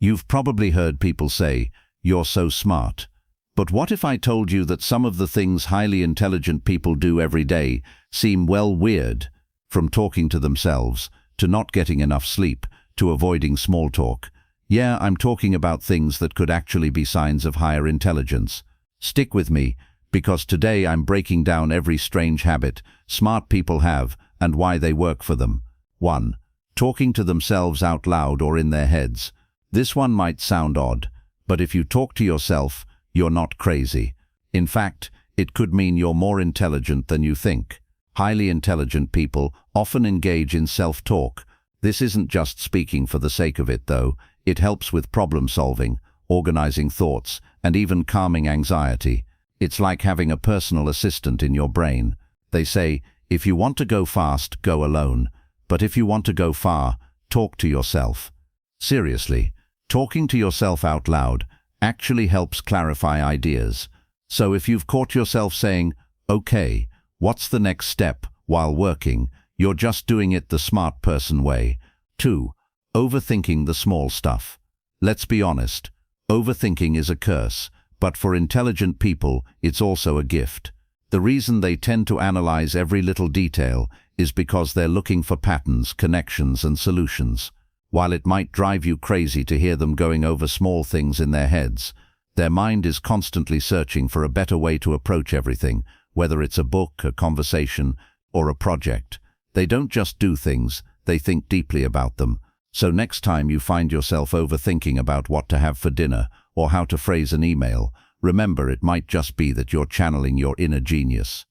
You've probably heard people say, "You're so smart." But what if I told you that some of the things highly intelligent people do every day seem well weird? From talking to themselves, to not getting enough sleep, to avoiding small talk. Yeah, I'm talking about things that could actually be signs of higher intelligence. Stick with me, because today I'm breaking down every strange habit smart people have and why they work for them. 1. Talking to themselves out loud or in their heads. This one might sound odd, but if you talk to yourself, you're not crazy. In fact, it could mean you're more intelligent than you think. Highly intelligent people often engage in self-talk. This isn't just speaking for the sake of it, though. It helps with problem solving, organizing thoughts, and even calming anxiety. It's like having a personal assistant in your brain. They say, if you want to go fast, go alone. But if you want to go far, talk to yourself. Seriously, talking to yourself out loud actually helps clarify ideas. So if you've caught yourself saying, "Okay, what's the next step?" while working, you're just doing it the smart person way. 2. Overthinking the small stuff. Let's be honest, overthinking is a curse, but for intelligent people, it's also a gift. The reason they tend to analyze every little detail is because they're looking for patterns, connections, and solutions. While it might drive you crazy to hear them going over small things in their heads, their mind is constantly searching for a better way to approach everything, whether it's a book, a conversation, or a project. They don't just do things, they think deeply about them. So next time you find yourself overthinking about what to have for dinner or how to phrase an email, remember it might just be that you're channeling your inner genius.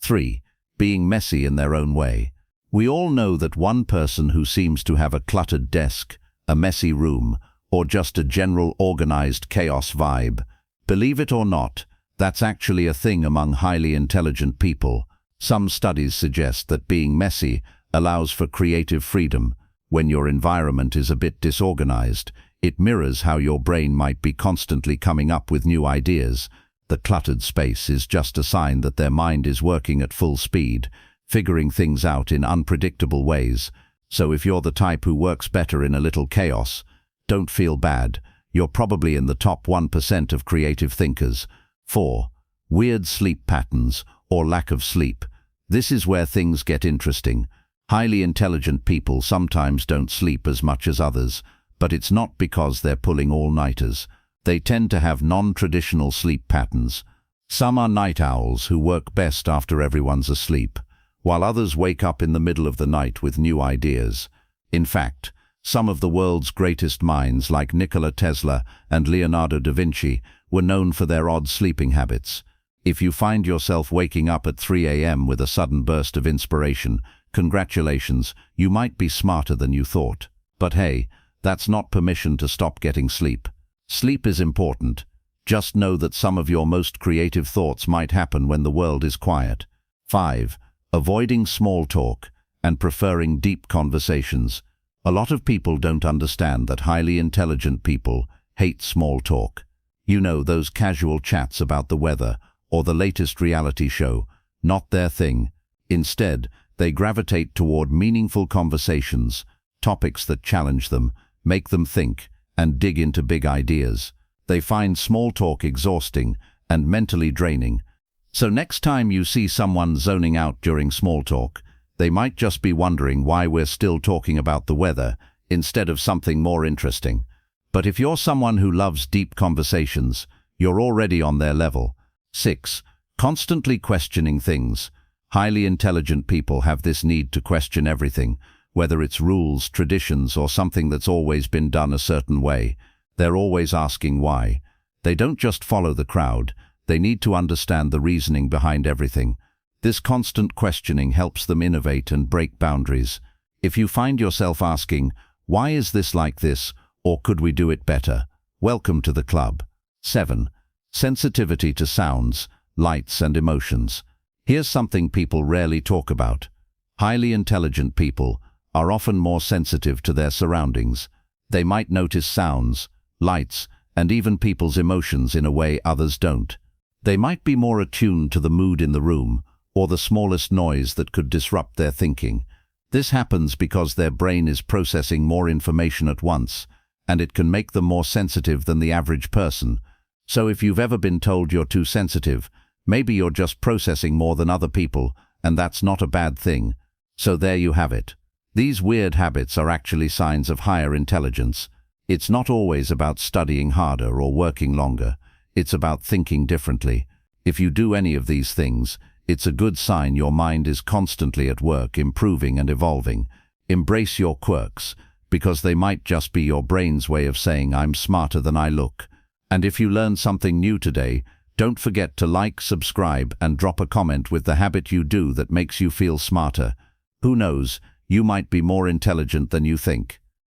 3. Being messy in their own way. We all know that one person who seems to have a cluttered desk, a messy room, or just a general organized chaos vibe. Believe it or not, that's actually a thing among highly intelligent people. Some studies suggest that being messy allows for creative freedom. When your environment is a bit disorganized, it mirrors how your brain might be constantly coming up with new ideas. The cluttered space is just a sign that their mind is working at full speed, figuring things out in unpredictable ways. So if you're the type who works better in a little chaos, don't feel bad. You're probably in the top 1% of creative thinkers. 4. Weird sleep patterns or lack of sleep. This is where things get interesting. Highly intelligent people sometimes don't sleep as much as others, but it's not because they're pulling all-nighters. They tend to have non-traditional sleep patterns. Some are night owls who work best after everyone's asleep, while others wake up in the middle of the night with new ideas. In fact, some of the world's greatest minds, like Nikola Tesla and Leonardo da Vinci, were known for their odd sleeping habits. If you find yourself waking up at 3 a.m. with a sudden burst of inspiration, congratulations, you might be smarter than you thought. But hey, that's not permission to stop getting sleep. Sleep is important. Just know that some of your most creative thoughts might happen when the world is quiet. 5. Avoiding small talk and preferring deep conversations. A lot of people don't understand that highly intelligent people hate small talk. You know, those casual chats about the weather or the latest reality show, not their thing. Instead, they gravitate toward meaningful conversations, topics that challenge them, make them think, and dig into big ideas. They find small talk exhausting and mentally draining. So next time you see someone zoning out during small talk, they might just be wondering why we're still talking about the weather instead of something more interesting. But if you're someone who loves deep conversations, you're already on their level. 6. Constantly questioning things. Highly intelligent people have this need to question everything, whether it's rules, traditions, or something that's always been done a certain way. They're always asking why. They don't just follow the crowd, they need to understand the reasoning behind everything. This constant questioning helps them innovate and break boundaries. If you find yourself asking, "Why is this like this?" or "Could we do it better?" welcome to the club. 7. Sensitivity to sounds, lights, and emotions. Here's something people rarely talk about. Highly intelligent people are often more sensitive to their surroundings. They might notice sounds, lights, and even people's emotions in a way others don't. They might be more attuned to the mood in the room or the smallest noise that could disrupt their thinking. This happens because their brain is processing more information at once, and it can make them more sensitive than the average person. So if you've ever been told you're too sensitive, maybe you're just processing more than other people, and that's not a bad thing. So there you have it. These weird habits are actually signs of higher intelligence. It's not always about studying harder or working longer. It's about thinking differently. If you do any of these things, it's a good sign your mind is constantly at work, improving and evolving. Embrace your quirks, because they might just be your brain's way of saying, I'm smarter than I look. And if you learned something new today, don't forget to like, subscribe, and drop a comment with the habit you do that makes you feel smarter. Who knows, you might be more intelligent than you think.